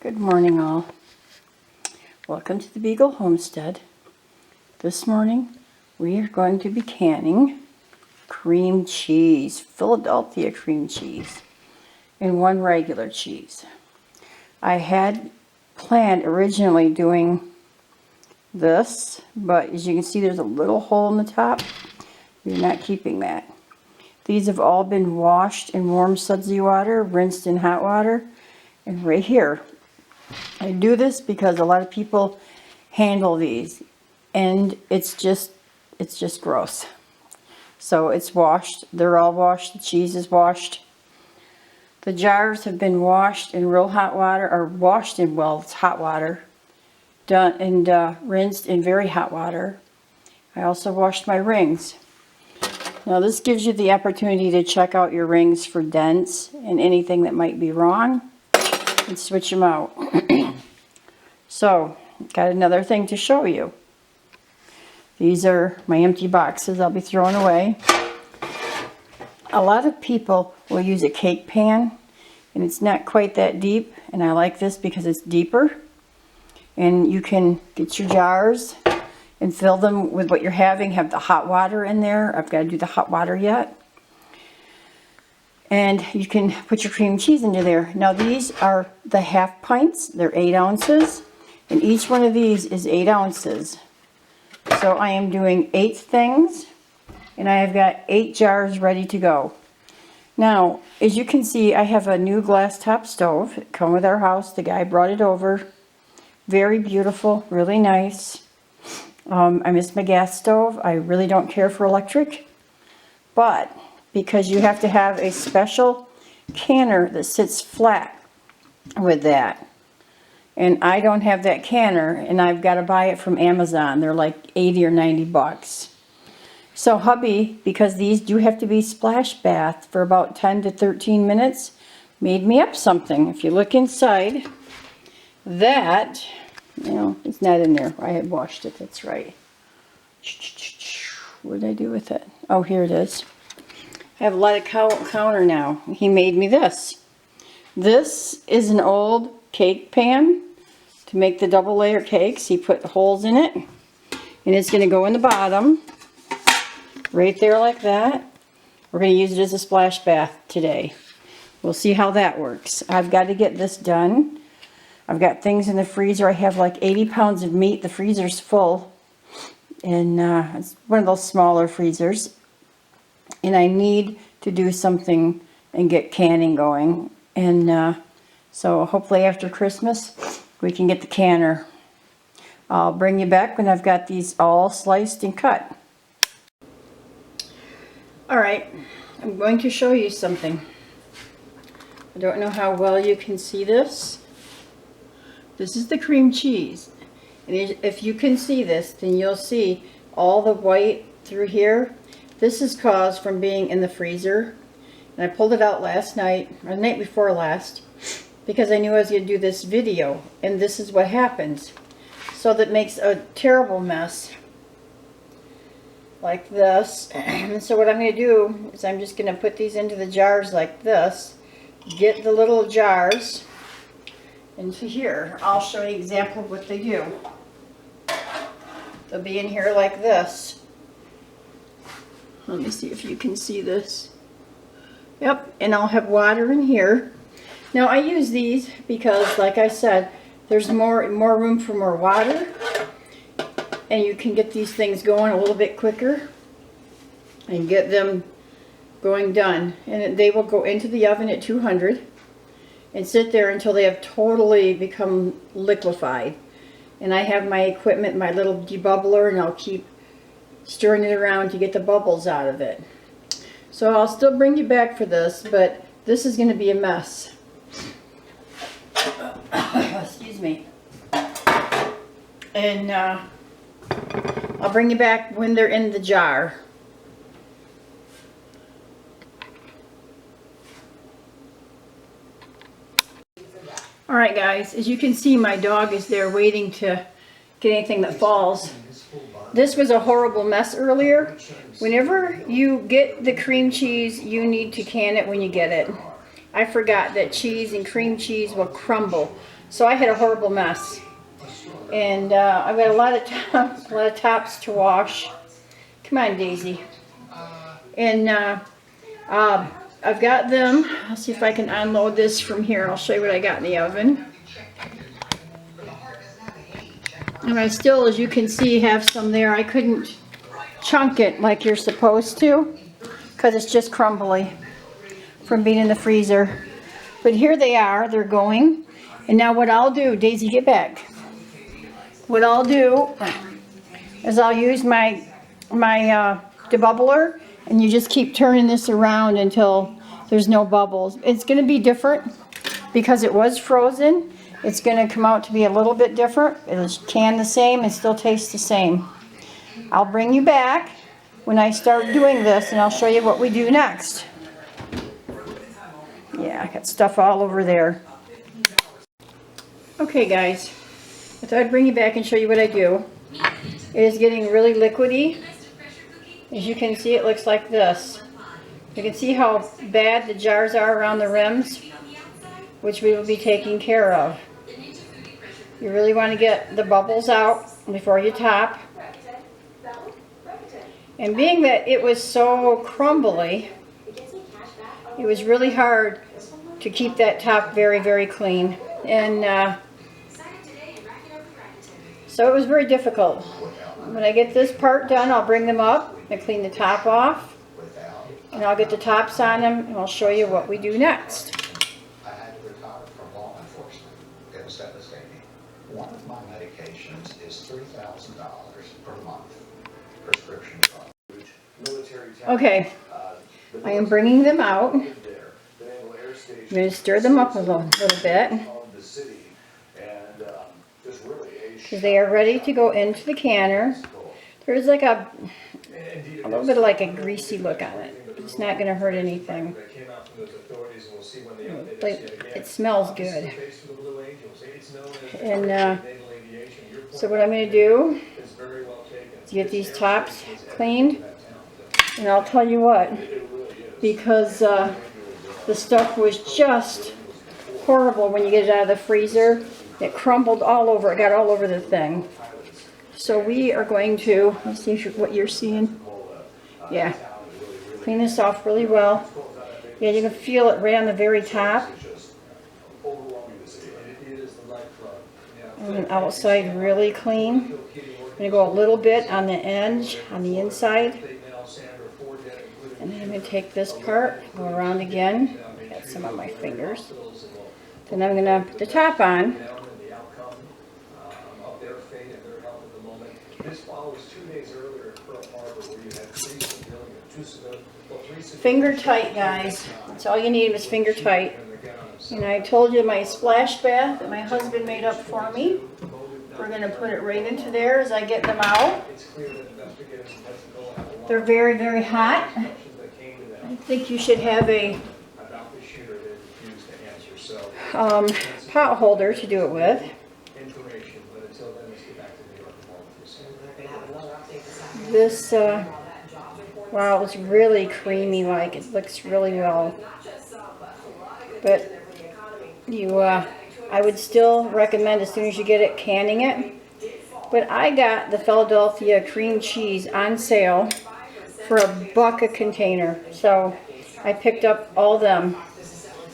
Good morning, all. Welcome to the Beagle Homestead. This morning we are going to be canning cream cheese, Philadelphia cream cheese, and one regular cheese. I had planned originally doing this, but as you can see there's a little hole in the top. We're not keeping that. These have all been washed in warm sudsy water, rinsed in hot water, and right here. I do this because a lot of people handle these and it's just gross. So it's washed. They're all washed. The cheese is washed. The jars have been washed in real hot water, or washed in, well, it's hot water, done and rinsed in very hot water. I also washed my rings. Now this gives you the opportunity to check out your rings for dents and anything that might be wrong and switch them out. So, got another thing to show you. These are my empty boxes I'll be throwing away. A lot of people will use a cake pan, and it's not quite that deep, and I like this because it's deeper. And you can get your jars and fill them with what you're having. Have the hot water in there. I've got to do the hot water yet. And you can put your cream cheese into there. Now these are the half pints. They're 8 ounces. And each one of these is 8 ounces. So I am doing 8 things. And I have got 8 jars ready to go. Now, as you can see, I have a new glass top stove. It come with our house. The guy brought it over. Very beautiful. Really nice. I miss my gas stove. I really don't care for electric. But because you have to have a special canner that sits flat with that. And I don't have that canner, and I've got to buy it from Amazon. They're like 80 or 90 bucks. So hubby, because these do have to be splash bath for about 10 to 13 minutes, made me up something. If you look inside, that, you know, it's not in there. I had washed it, that's right. What did I do with it? Oh, here it is. I have a lot of counter now. He made me this. This is an old cake pan to make the double layer cakes. He put holes in it, and it's going to go in the bottom right there like that. We're going to use it as a splash bath today. We'll see how that works. I've got to get this done. I've got things in the freezer. I have like 80 pounds of meat. The freezer's full, and it's one of those smaller freezers. And I need to do something and get canning going. And so hopefully after Christmas we can get the canner. I'll bring you back when I've got these all sliced and cut. Alright, I'm going to show you something. I don't know how well you can see this. This is the cream cheese. And if you can see this, then you'll see all the white through here. This is caused from being in the freezer. And I pulled it out last night, or the night before last, because I knew I was going to do this video. And this is what happens. So that makes a terrible mess. Like this. And so what I'm going to do is I'm just going to put these into the jars like this. Get the little jars into here. I'll show you an example of what they do. They'll be in here like this. Let me see if you can see this. Yep, and I'll have water in here. Now I use these because, like I said, there's more room for more water, and you can get these things going a little bit quicker and get them going done. And they will go into the oven at 200 and sit there until they have totally become liquefied. And I have my equipment, my little debubbler, and I'll keep stirring it around to get the bubbles out of it. So I'll still bring you back for this, but this is going to be a mess. Excuse me. And I'll bring you back when they're in the jar. Alright guys, as you can see, my dog is there waiting to get anything that falls. This was a horrible mess earlier. Whenever you get the cream cheese, you need to can it when you get it. I forgot that cheese and cream cheese will crumble. So I had a horrible mess. And I've got a lot of tops to wash. Come on, Daisy. And I've got them. I'll see if I can unload this from here. I'll show you what I got in the oven. And I still, as you can see, have some there. I couldn't chunk it like you're supposed to because it's just crumbly from being in the freezer. But here they are. They're going. And now what I'll do, Daisy, get back. What I'll do is I'll use my debubbler, and you just keep turning this around until there's no bubbles. It's going to be different because it was frozen. It's going to come out to be a little bit different. It'll can the same and still taste the same. I'll bring you back when I start doing this, and I'll show you what we do next. Yeah, I got stuff all over there. Okay, guys. I thought I'd bring you back and show you what I do. It is getting really liquidy. As you can see, it looks like this. You can see how bad the jars are around the rims, which we will be taking care of. You really want to get the bubbles out before you top. And being that it was so crumbly, it was really hard to keep that top very, very clean. And so it was very difficult. When I get this part done, I'll bring them up and clean the top off. And I'll get the tops on them, and I'll show you what we do next. I had to retire from law enforcement. It was devastating. One of my medications is $3,000 per month. Prescription drug. Okay, I am bringing them out. I'm going to stir them up a little bit, because they are ready to go into the canner. There's like a little bit of like a greasy look on it. It's not going to hurt anything. It smells good. And so what I'm going to do is get these tops cleaned. And I'll tell you what, because the stuff was just horrible when you get it out of the freezer. It crumbled all over. It got all over the thing. So we are going to, let's see what you're seeing. Yeah. Clean this off really well. Yeah, you can feel it right on the very top. And then outside really clean. I'm going to go a little bit on the edge, on the inside. And then I'm going to take this part, go around again. Got some on my fingers. Then I'm going to put the top on. Finger tight, guys. That's all you need is finger tight. And I told you my splash bath that my husband made up for me. We're going to put it right into there as I get them out. They're very, very hot. I think you should have a pot holder to do it with. This, wow, it's really creamy, like it looks really well. But you, I would still recommend as soon as you get it, canning it. But I got the Philadelphia cream cheese on sale for $1 a container. So I picked up all them.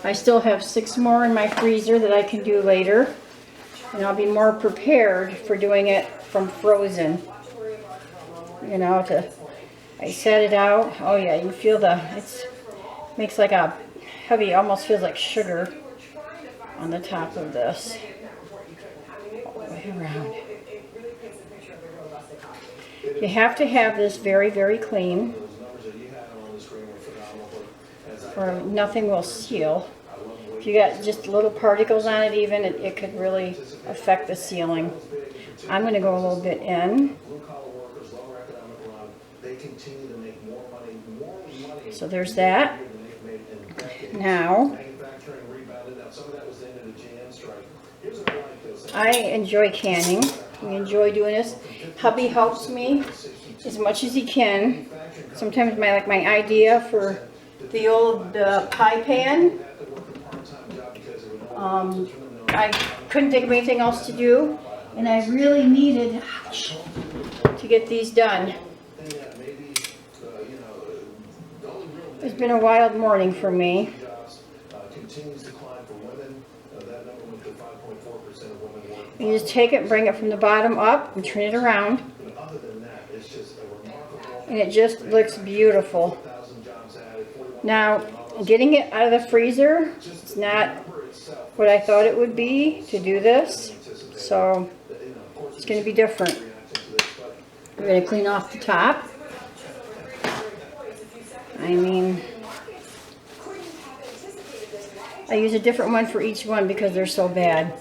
I still have 6 more in my freezer that I can do later. And I'll be more prepared for doing it from frozen. You know, I set it out. Oh yeah, you feel it makes like a heavy, almost feels like sugar on the top of this. All the way around. You have to have this very, very clean, or nothing will seal. If you got just little particles on it even, it could really affect the sealing. I'm going to go a little bit in. So there's that. Now, I enjoy canning. We enjoy doing this. Hubby helps me as much as he can. Sometimes my idea for the old pie pan, I couldn't think of anything else to do, and I really needed to get these done. It's been a wild morning for me. You just take it, bring it from the bottom up, and turn it around. And it just looks beautiful. Now, getting it out of the freezer, it's not what I thought it would be to do this. So, it's going to be different. I'm going to clean off the top. I mean, I use a different one for each one because they're so bad.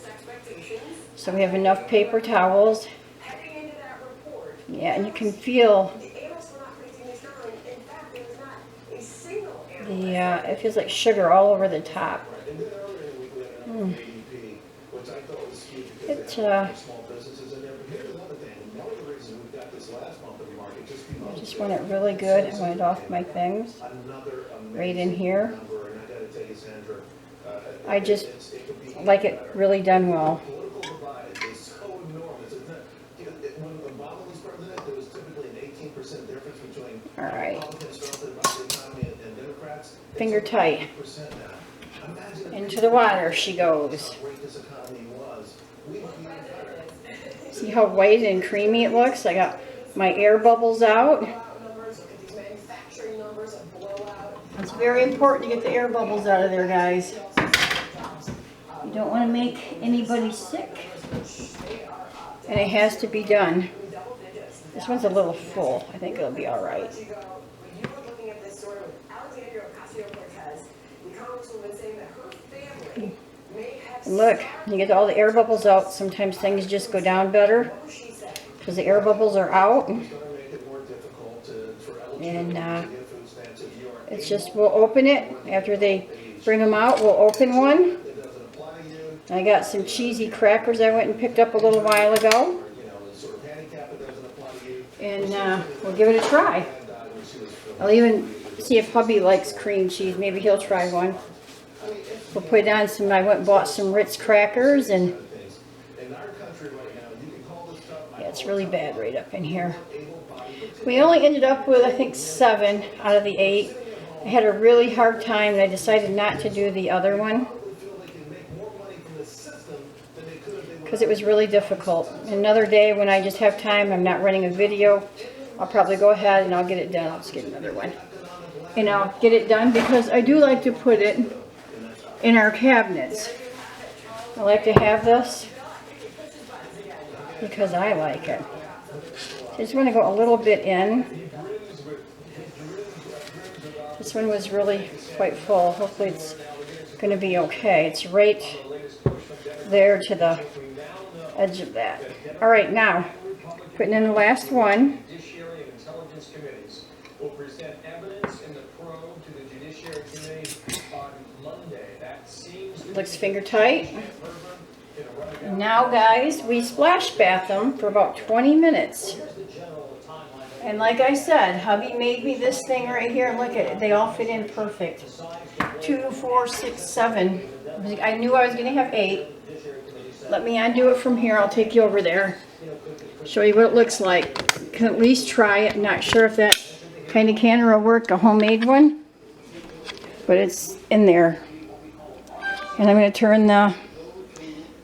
So we have enough paper towels. Yeah, and you can feel the, it feels like sugar all over the top. It I just want it really good. I want it off my things. Right in here. I just like it really done well. Alright. Finger tight. Into the water she goes. See how white and creamy it looks? I got my air bubbles out. It's very important to get the air bubbles out of there, guys. You don't want to make anybody sick. And it has to be done. This one's a little full. I think it'll be alright. And look, you get all the air bubbles out. Sometimes things just go down better because the air bubbles are out. And it's just, we'll open it after they bring them out. We'll open one. I got some cheesy crackers I went and picked up a little while ago. And we'll give it a try. I'll even see if hubby likes cream cheese. Maybe he'll try one. We'll put on some, I went and bought some Ritz crackers, and yeah, it's really bad right up in here. We only ended up with, I think, 7 out of the 8. I had a really hard time, and I decided not to do the other one because it was really difficult. Another day when I just have time, I'm not running a video, I'll probably go ahead and I'll get it done. I'll just get another one. And I'll get it done because I do like to put it in our cabinets. I like to have this because I like it. So I just want to go a little bit in. This one was really quite full. Hopefully it's going to be okay. It's right there to the edge of that. Alright, now, putting in the last one. Will present evidence in the probe to the Judiciary Committee on Monday. That seems looks finger tight. And now, guys, we splash bath them for about 20 minutes. And like I said, hubby made me this thing right here. Look at it. They all fit in perfect. 2, 4, 6, 7. I knew I was going to have 8. Let me undo it from here. I'll take you over there. Show you what it looks like. You can at least try it. I'm not sure if that kind of canner will work, a homemade one, but it's in there. And I'm going to turn the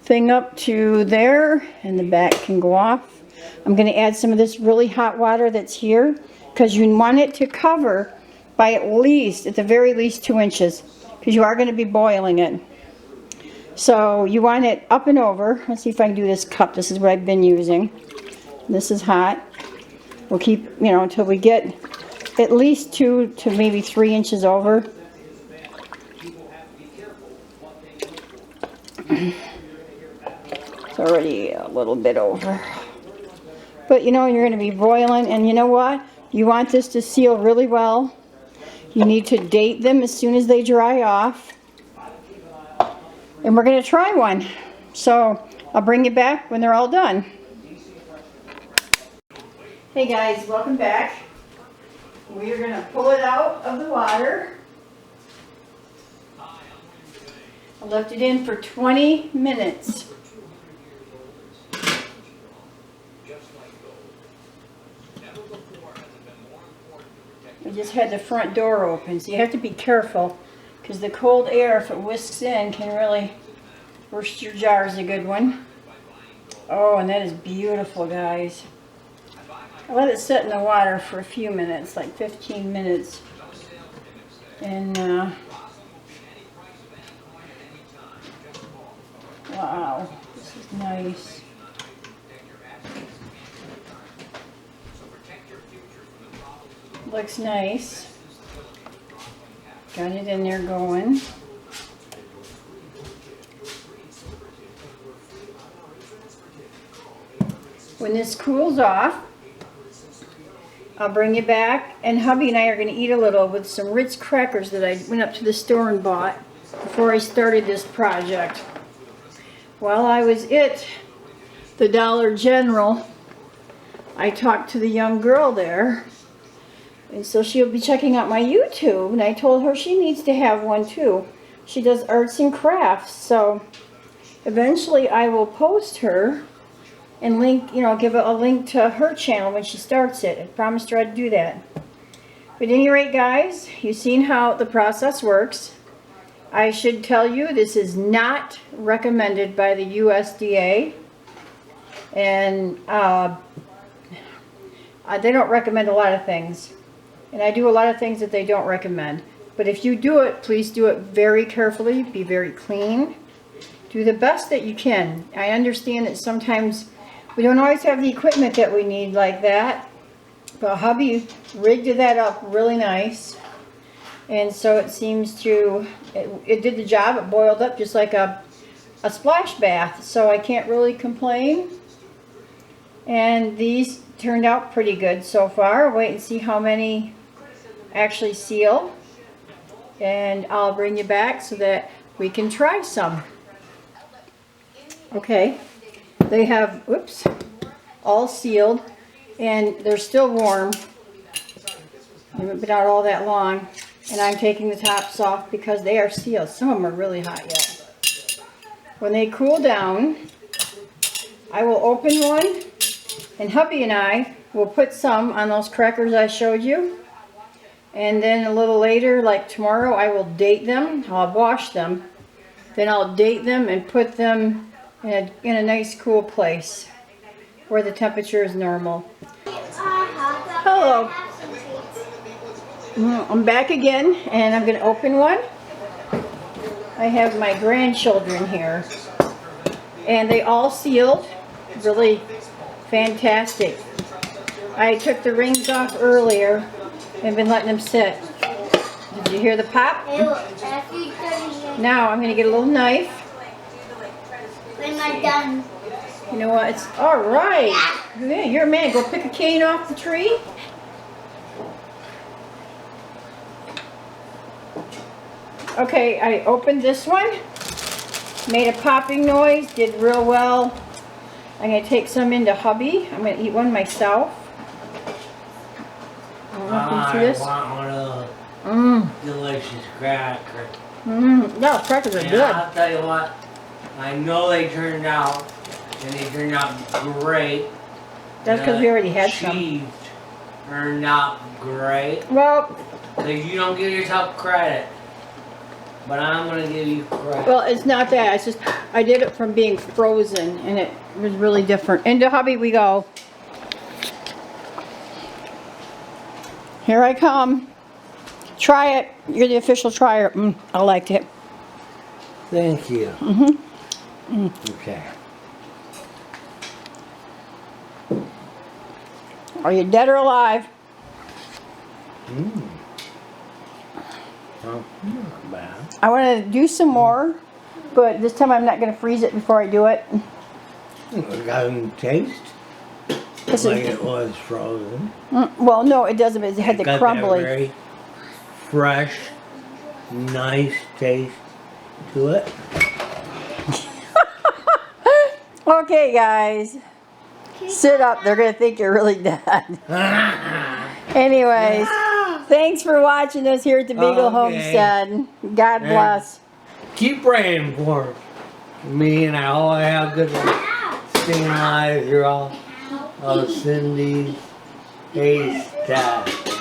thing up to there, and the back can go off. I'm going to add some of this really hot water that's here, because you want it to cover by at the very least 2 inches, because you are going to be boiling it. So you want it up and over. Let's see if I can do this cup. This is what I've been using. This is hot. We'll keep, you know, until we get at least 2 to maybe 3 inches over. It's already a little bit over. But you know, you're going to be boiling, and you know what? You want this to seal really well. You need to date them as soon as they dry off. And we're going to try one. So I'll bring you back when they're all done. Hey guys, welcome back. We are going to pull it out of the water. I left it in for 20 minutes. I just had the front door open, so you have to be careful because the cold air, if it whisks in, can really burst your jar. Is a good one. Oh, and that is beautiful, guys. I let it sit in the water for a few minutes, like 15 minutes. And, wow, this is nice. Looks nice. Got it in there going. When this cools off, I'll bring it back, and hubby and I are going to eat a little with some Ritz crackers that I went up to the store and bought before I started this project. While I was at the Dollar General, I talked to the young girl there, and so she'll be checking out my YouTube, and I told her she needs to have one too. She does arts and crafts, so eventually I will post her and link, give a link to her channel when she starts it. I promised her I'd do that. But at any rate, guys, you've seen how the process works. I should tell you, this is not recommended by the USDA. And they don't recommend a lot of things. And I do a lot of things that they don't recommend. But if you do it, please do it very carefully. Be very clean. Do the best that you can. I understand that sometimes we don't always have the equipment that we need like that. But hubby rigged that up really nice. And so it seems to, it did the job. It boiled up just like a splash bath. So I can't really complain. And these turned out pretty good so far. Wait and see how many actually seal. And I'll bring you back so that we can try some. Okay. They have, whoops, all sealed, and they're still warm. They haven't been out all that long, and I'm taking the tops off because they are sealed. Some of them are really hot yet. When they cool down, I will open one, and hubby and I will put some on those crackers I showed you. And then a little later, like tomorrow, I will date them. I'll wash them. Then I'll date them and put them in a nice cool place where the temperature is normal. Hello. I'm back again, and I'm going to open one. I have my grandchildren here, and they all sealed. Really fantastic. I took the rings off earlier and been letting them sit. Did you hear the pop? Now I'm going to get a little knife. When am I done? You know what? It's all right. Yeah, you're a man. Go pick a cane off the tree. Okay, I opened this one. Made a popping noise. Did real well. I'm going to take some into hubby. I'm going to eat one myself. I want one of those delicious crackers. No, crackers are And good. I'll tell you what, I know they turned out, and they turned out great. That's because we already had some. Cheese turned out great. Well, Because you don't give yourself credit. But I'm going to give you credit. well, it's not that. It's just I did it from being frozen, and it was really different. Into hubby we go. Here I come. Try it. You're the official trier. I liked it. Thank you. Okay. Are you dead or alive? Well, not bad. I want to do some more, but this time I'm not going to freeze it before I do it. It doesn't taste This like is, it was frozen. well, no, it doesn't. It had the Got that crumbly. very fresh, nice taste to it. Okay, guys. Sit up. They're going to think you're really dead. Anyways, thanks for watching us here at the Beagle Okay. Homestead. God bless. keep praying for me, and I hope I have good staying alive through all of Cindy's haystack.